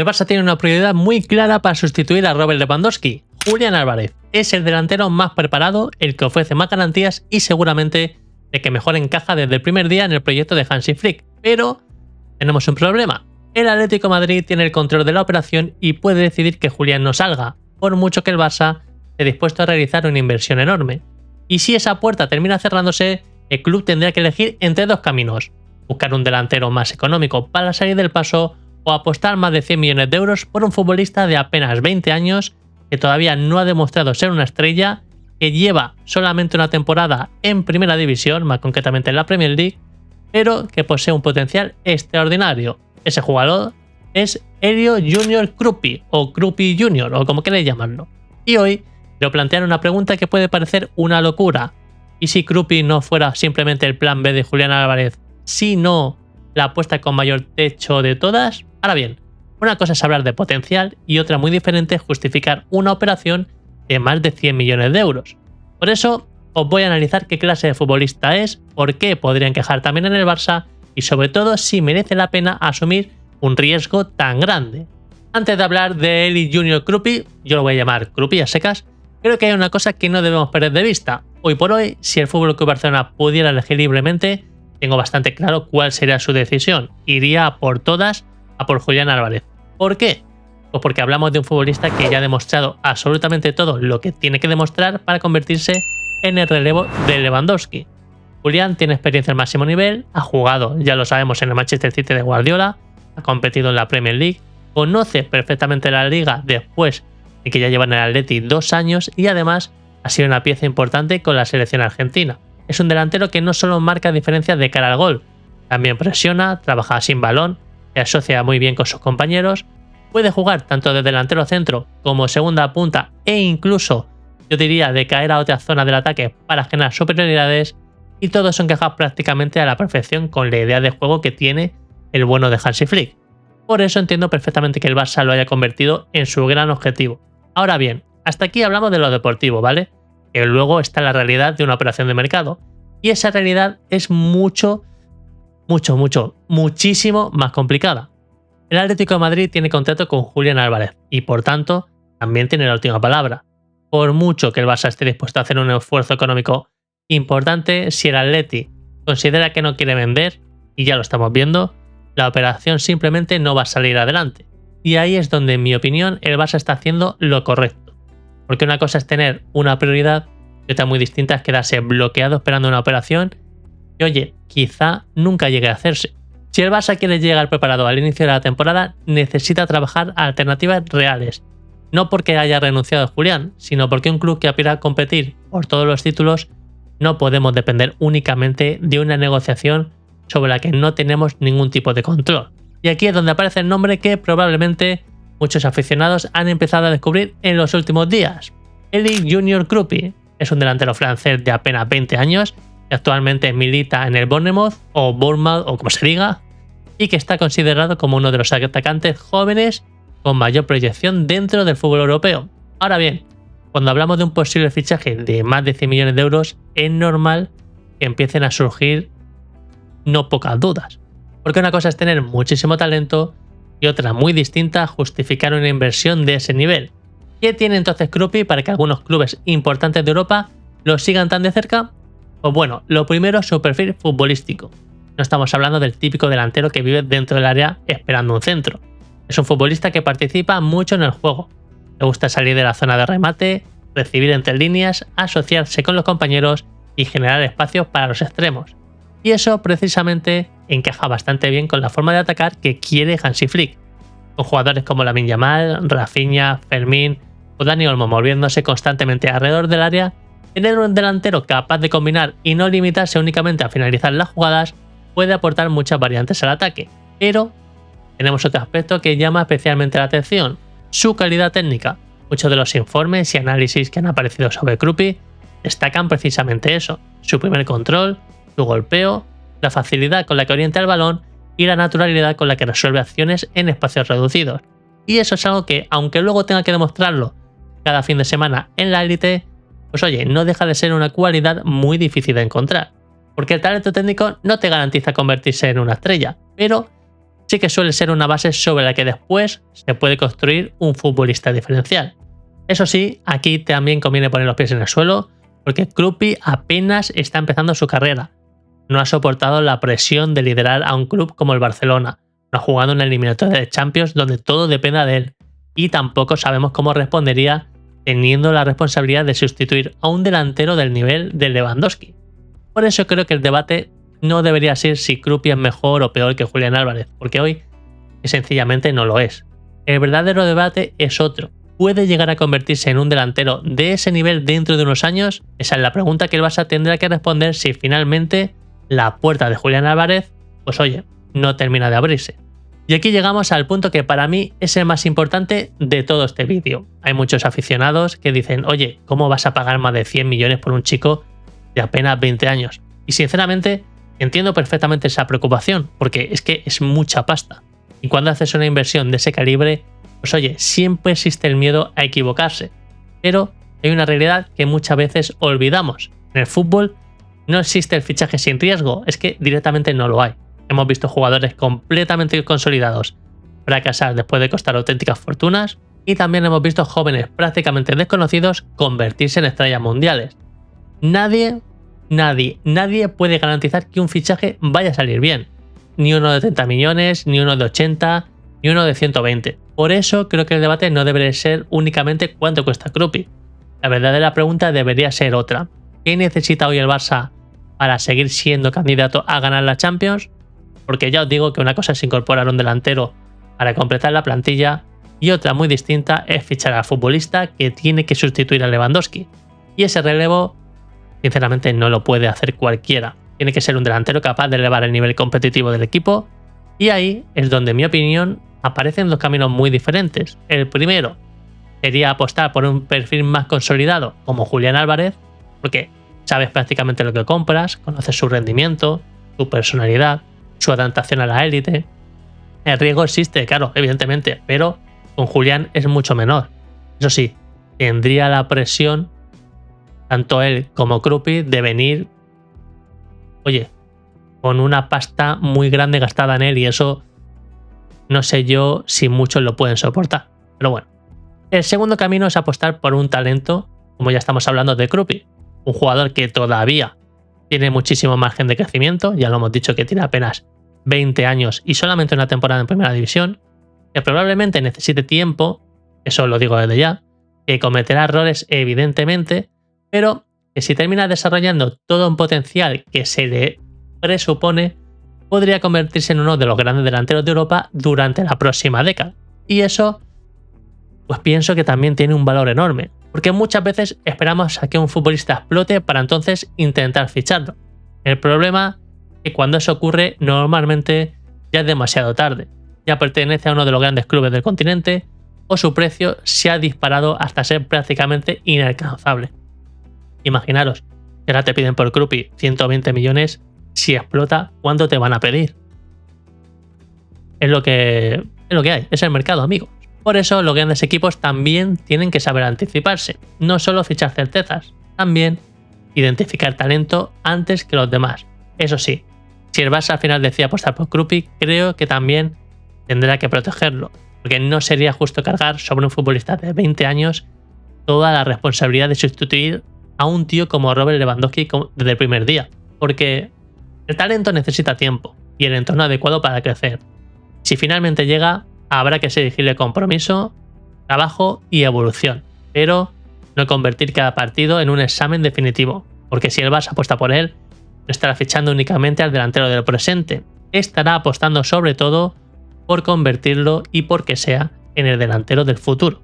el Barça tiene una prioridad muy clara para sustituir a Robert Lewandowski. Julián Álvarez es el delantero más preparado, el que ofrece más garantías y seguramente el que mejor encaja desde el primer día en el proyecto de Hansi Flick. Pero tenemos un problema. El Atlético de Madrid tiene el control de la operación y puede decidir que Julián no salga, por mucho que el Barça esté dispuesto a realizar una inversión enorme. Y si esa puerta termina cerrándose, el club tendría que elegir entre dos caminos: buscar un delantero más económico para salir del paso o apostar más de 100 millones de euros por un futbolista de apenas 20 años que todavía no ha demostrado ser una estrella, que lleva solamente una temporada en primera división, más concretamente en la Premier League, pero que posee un potencial extraordinario. Ese jugador es Elio Junior Krupi, o Krupi Junior, o como queréis llamarlo. Y hoy le plantean una pregunta que puede parecer una locura. ¿Y si Krupi no fuera simplemente el plan B de Julián Álvarez, sino la apuesta con mayor techo de todas? Ahora bien, una cosa es hablar de potencial y otra muy diferente es justificar una operación de más de 100 millones de euros. Por eso os voy a analizar qué clase de futbolista es, por qué podría encajar también en el Barça y sobre todo si merece la pena asumir un riesgo tan grande. Antes de hablar de Eli Junior Krupi, yo lo voy a llamar Krupi a secas, creo que hay una cosa que no debemos perder de vista. Hoy por hoy, si el FC Barcelona pudiera elegir libremente, tengo bastante claro cuál sería su decisión. Iría a por todas, a por Julián Álvarez. ¿Por qué? Pues porque hablamos de un futbolista que ya ha demostrado absolutamente todo lo que tiene que demostrar para convertirse en el relevo de Lewandowski. Julián tiene experiencia al máximo nivel, ha jugado, ya lo sabemos, en el Manchester City de Guardiola, ha competido en la Premier League, conoce perfectamente la liga después de que ya lleva en el Atleti 2 años y además ha sido una pieza importante con la selección argentina. Es un delantero que no solo marca diferencias de cara al gol, también presiona, trabaja sin balón, se asocia muy bien con sus compañeros, puede jugar tanto de delantero centro como segunda punta e incluso, yo diría, de caer a otra zona del ataque para generar superioridades, y todo eso encaja prácticamente a la perfección con la idea de juego que tiene el bueno de Hansi Flick. Por eso entiendo perfectamente que el Barça lo haya convertido en su gran objetivo. Ahora bien, hasta aquí hablamos de lo deportivo, ¿vale? Que luego está la realidad de una operación de mercado. Y esa realidad es muchísimo más complicada. El Atlético de Madrid tiene contrato con Julián Álvarez y por tanto también tiene la última palabra. Por mucho que el Barça esté dispuesto a hacer un esfuerzo económico importante, si el Atleti considera que no quiere vender, y ya lo estamos viendo, la operación simplemente no va a salir adelante. Y ahí es donde, en mi opinión, el Barça está haciendo lo correcto. Porque una cosa es tener una prioridad y otra muy distinta es quedarse bloqueado esperando una operación que, oye, quizá nunca llegue a hacerse. Si el Barça quiere llegar preparado al inicio de la temporada, necesita trabajar alternativas reales. No porque haya renunciado a Julián, sino porque un club que aspira a competir por todos los títulos no podemos depender únicamente de una negociación sobre la que no tenemos ningún tipo de control. Y aquí es donde aparece el nombre que probablemente muchos aficionados han empezado a descubrir en los últimos días. Eli Junior Krupi es un delantero francés de apenas 20 años que actualmente milita en el Bournemouth o como se diga, y que está considerado como uno de los atacantes jóvenes con mayor proyección dentro del fútbol europeo. Ahora bien, cuando hablamos de un posible fichaje de más de 100 millones de euros, es normal que empiecen a surgir no pocas dudas. Porque una cosa es tener muchísimo talento y otra muy distinta justificar una inversión de ese nivel. ¿Qué tiene entonces Krupi para que algunos clubes importantes de Europa lo sigan tan de cerca? Pues bueno, lo primero es su perfil futbolístico. No estamos hablando del típico delantero que vive dentro del área esperando un centro. Es un futbolista que participa mucho en el juego. Le gusta salir de la zona de remate, recibir entre líneas, asociarse con los compañeros y generar espacios para los extremos. Y eso precisamente encaja bastante bien con la forma de atacar que quiere Hansi Flick, con jugadores como Lamine Yamal, Rafinha, Fermín o Dani Olmo moviéndose constantemente alrededor del área. Tener un delantero capaz de combinar y no limitarse únicamente a finalizar las jugadas puede aportar muchas variantes al ataque, pero tenemos otro aspecto que llama especialmente la atención: su calidad técnica. Muchos de los informes y análisis que han aparecido sobre Krupi destacan precisamente eso: su primer control, su golpeo, la facilidad con la que orienta el balón y la naturalidad con la que resuelve acciones en espacios reducidos. Y eso es algo que, aunque luego tenga que demostrarlo cada fin de semana en la élite, pues oye, no deja de ser una cualidad muy difícil de encontrar. Porque el talento técnico no te garantiza convertirse en una estrella, pero sí que suele ser una base sobre la que después se puede construir un futbolista diferencial. Eso sí, aquí también conviene poner los pies en el suelo, porque Kruppi apenas está empezando su carrera. No ha soportado la presión de liderar a un club como el Barcelona, no ha jugado en el eliminatoria de Champions donde todo dependa de él, y tampoco sabemos cómo respondería teniendo la responsabilidad de sustituir a un delantero del nivel de Lewandowski. Por eso creo que el debate no debería ser si Kruppi es mejor o peor que Julián Álvarez, porque hoy sencillamente no lo es. El verdadero debate es otro. ¿Puede llegar a convertirse en un delantero de ese nivel dentro de unos años? Esa es la pregunta que el Barça tendrá que responder si finalmente la puerta de Julián Álvarez, pues oye, no termina de abrirse. Y aquí llegamos al punto que para mí es el más importante de todo este vídeo. Hay muchos aficionados que dicen, oye, ¿cómo vas a pagar más de 100 millones por un chico de apenas 20 años? Y sinceramente entiendo perfectamente esa preocupación, porque es que es mucha pasta. Y cuando haces una inversión de ese calibre, pues oye, siempre existe el miedo a equivocarse. Pero hay una realidad que muchas veces olvidamos. En el fútbol no existe el fichaje sin riesgo, es que directamente no lo hay. Hemos visto jugadores completamente consolidados fracasar después de costar auténticas fortunas, y también hemos visto jóvenes prácticamente desconocidos convertirse en estrellas mundiales. Nadie puede garantizar que un fichaje vaya a salir bien. Ni uno de 30 millones, ni uno de 80, ni uno de 120. Por eso creo que el debate no debería ser únicamente cuánto cuesta Kruppi. La verdadera pregunta debería ser otra. ¿Qué necesita hoy el Barça para seguir siendo candidato a ganar la Champions? Porque ya os digo que una cosa es incorporar un delantero para completar la plantilla y otra muy distinta es fichar al futbolista que tiene que sustituir a Lewandowski. Y ese relevo, sinceramente, no lo puede hacer cualquiera. Tiene que ser un delantero capaz de elevar el nivel competitivo del equipo, y ahí es donde, en mi opinión, aparecen dos caminos muy diferentes. El primero sería apostar por un perfil más consolidado como Julián Álvarez, porque sabes prácticamente lo que compras, conoces su rendimiento, su personalidad, su adaptación a la élite. El riesgo existe, claro, evidentemente, pero con Julián es mucho menor. Eso sí, tendría la presión, tanto él como Kruppi, de venir, oye, con una pasta muy grande gastada en él, y eso no sé yo si muchos lo pueden soportar. Pero bueno. El segundo camino es apostar por un talento, como ya estamos hablando de Kruppi, un jugador que todavía tiene muchísimo margen de crecimiento, ya lo hemos dicho que tiene apenas 20 años y solamente una temporada en primera división, que probablemente necesite tiempo, eso lo digo desde ya, que cometerá errores evidentemente, pero que si termina desarrollando todo un potencial que se le presupone, podría convertirse en uno de los grandes delanteros de Europa durante la próxima década. Y eso, pues pienso que también tiene un valor enorme, porque muchas veces esperamos a que un futbolista explote para entonces intentar ficharlo. El problema es que cuando eso ocurre, normalmente ya es demasiado tarde. Ya pertenece a uno de los grandes clubes del continente, o su precio se ha disparado hasta ser prácticamente inalcanzable. Imaginaros, que ahora te piden por Kruppi 120 millones, si explota, ¿cuánto te van a pedir? Es lo que hay, es el mercado, amigos. Por eso los grandes equipos también tienen que saber anticiparse, no solo fichar certezas, también identificar talento antes que los demás. Eso sí, si el Barça al final decide apostar por Kruppi, creo que también tendrá que protegerlo, porque no sería justo cargar sobre un futbolista de 20 años toda la responsabilidad de sustituir a un tío como Robert Lewandowski desde el primer día, porque el talento necesita tiempo y el entorno adecuado para crecer. Si finalmente llega, habrá que exigirle compromiso, trabajo y evolución, pero no convertir cada partido en un examen definitivo, porque si el Barça apuesta por él, no estará fichando únicamente al delantero del presente, estará apostando sobre todo por convertirlo y por que sea en el delantero del futuro.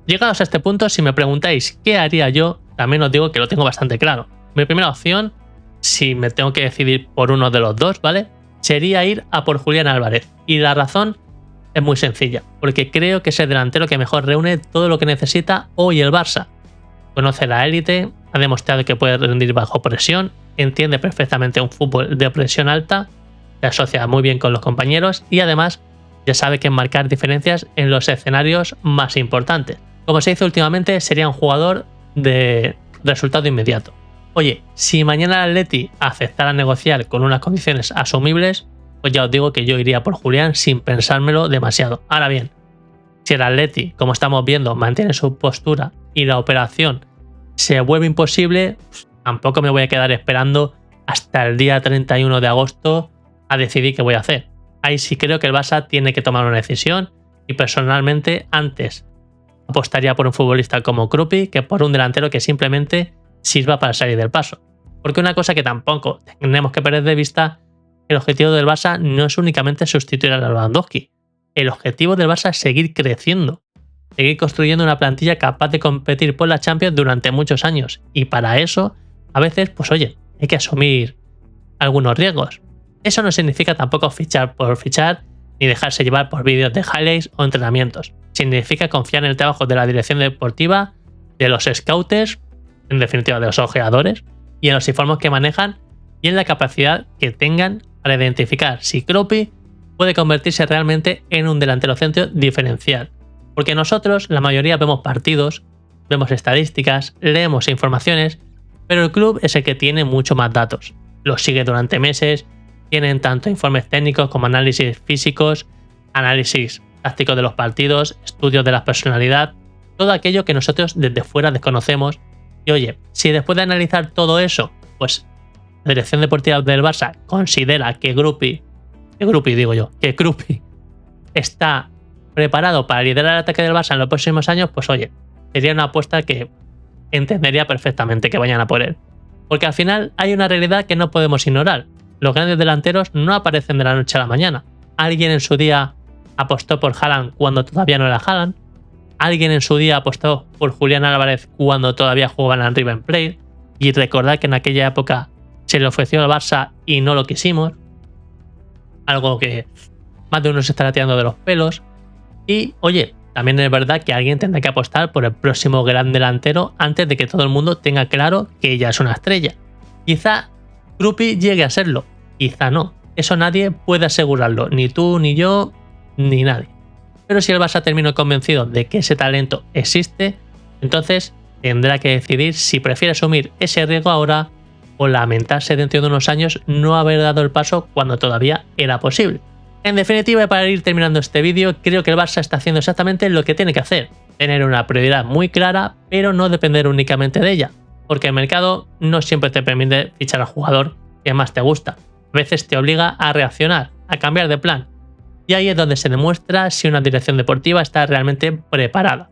Llegados a este punto, si me preguntáis qué haría yo, también os digo que lo tengo bastante claro. Mi primera opción, si me tengo que decidir por uno de los dos, ¿vale?, sería ir a por Julián Álvarez, y la razón es muy sencilla, porque creo que es el delantero que mejor reúne todo lo que necesita hoy el Barça. Conoce la élite, ha demostrado que puede rendir bajo presión, entiende perfectamente un fútbol de presión alta, se asocia muy bien con los compañeros y además ya sabe que marcar diferencias en los escenarios más importantes. Como se dice últimamente, sería un jugador de resultado inmediato. Oye, si mañana el Atleti aceptara negociar con unas condiciones asumibles, pues ya os digo que yo iría por Julián sin pensármelo demasiado. Ahora bien, si el Atleti, como estamos viendo, mantiene su postura y la operación se vuelve imposible, pues tampoco me voy a quedar esperando hasta el día 31 de agosto a decidir qué voy a hacer. Ahí sí creo que el Barça tiene que tomar una decisión y personalmente antes apostaría por un futbolista como Kruppi que por un delantero que simplemente sirva para salir del paso. Porque una cosa que tampoco tenemos que perder de vista, el objetivo del Barça no es únicamente sustituir a Lewandowski. El objetivo del Barça es seguir creciendo, seguir construyendo una plantilla capaz de competir por la Champions durante muchos años. Y para eso, a veces, pues oye, hay que asumir algunos riesgos. Eso no significa tampoco fichar por fichar, ni dejarse llevar por vídeos de highlights o entrenamientos. Significa confiar en el trabajo de la dirección deportiva, de los scouters, en definitiva de los ojeadores, y en los informes que manejan y en la capacidad que tengan para identificar si Kruppi puede convertirse realmente en un delantero centro diferencial. Porque nosotros, la mayoría, vemos partidos, vemos estadísticas, leemos informaciones, pero el club es el que tiene mucho más datos. Los sigue durante meses, tienen tanto informes técnicos como análisis físicos, análisis tácticos de los partidos, estudios de la personalidad, todo aquello que nosotros desde fuera desconocemos. Y oye, si después de analizar todo eso, pues la dirección deportiva del Barça considera que Kruppi está preparado para liderar el ataque del Barça en los próximos años, pues oye, sería una apuesta que entendería perfectamente que vayan a por él. Porque al final hay una realidad que no podemos ignorar. Los grandes delanteros no aparecen de la noche a la mañana. Alguien en su día apostó por Haaland cuando todavía no era Haaland. Alguien en su día apostó por Julián Álvarez cuando todavía jugaban en River Plate. Y recordad que en aquella época se le ofreció al Barça y no lo quisimos. Algo que más de uno se estará tirando de los pelos. Y oye, también es verdad que alguien tendrá que apostar por el próximo gran delantero antes de que todo el mundo tenga claro que ella es una estrella. Quizá Kruppi llegue a serlo, quizá no. Eso nadie puede asegurarlo, ni tú, ni yo, ni nadie. Pero si el Barça terminó convencido de que ese talento existe, entonces tendrá que decidir si prefiere asumir ese riesgo ahora o lamentarse dentro de unos años no haber dado el paso cuando todavía era posible. En definitiva, y para ir terminando este vídeo, creo que el Barça está haciendo exactamente lo que tiene que hacer. Tener una prioridad muy clara, pero no depender únicamente de ella. Porque el mercado no siempre te permite fichar al jugador que más te gusta. A veces te obliga a reaccionar, a cambiar de plan. Y ahí es donde se demuestra si una dirección deportiva está realmente preparada.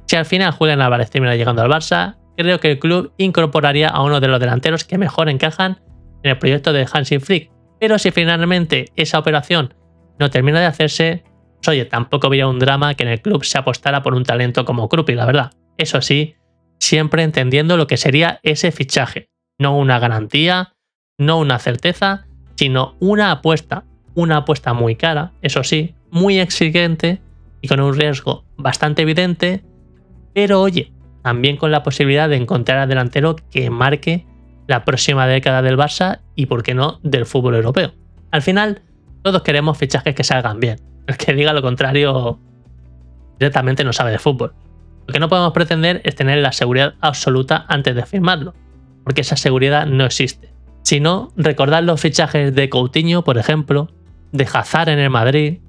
Si al final Julián Álvarez termina llegando al Barça, creo que el club incorporaría a uno de los delanteros que mejor encajan en el proyecto de Hansi Flick. Pero si finalmente esa operación no termina de hacerse, pues oye, tampoco habría un drama que en el club se apostara por un talento como Kruppi, la verdad. Eso sí, siempre entendiendo lo que sería ese fichaje. No una garantía, no una certeza, sino una apuesta. Una apuesta muy cara, eso sí, muy exigente y con un riesgo bastante evidente, pero oye, también con la posibilidad de encontrar al delantero que marque la próxima década del Barça y, por qué no, del fútbol europeo. Al final, todos queremos fichajes que salgan bien. El que diga lo contrario directamente no sabe de fútbol. Lo que no podemos pretender es tener la seguridad absoluta antes de firmarlo, porque esa seguridad no existe. Si no, recordad los fichajes de Coutinho, por ejemplo, de Hazard en el Madrid,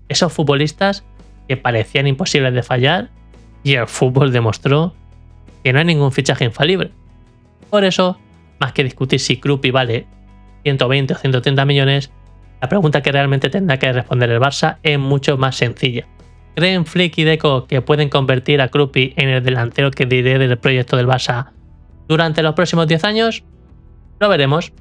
esos futbolistas que parecían imposibles de fallar y el fútbol demostró que no hay ningún fichaje infalible. Por eso, más que discutir si Kruppi vale 120 o 130 millones, la pregunta que realmente tendrá que responder el Barça es mucho más sencilla. ¿Creen Flick y Deco que pueden convertir a Kruppi en el delantero que diré del proyecto del Barça durante los próximos 10 años? Lo veremos.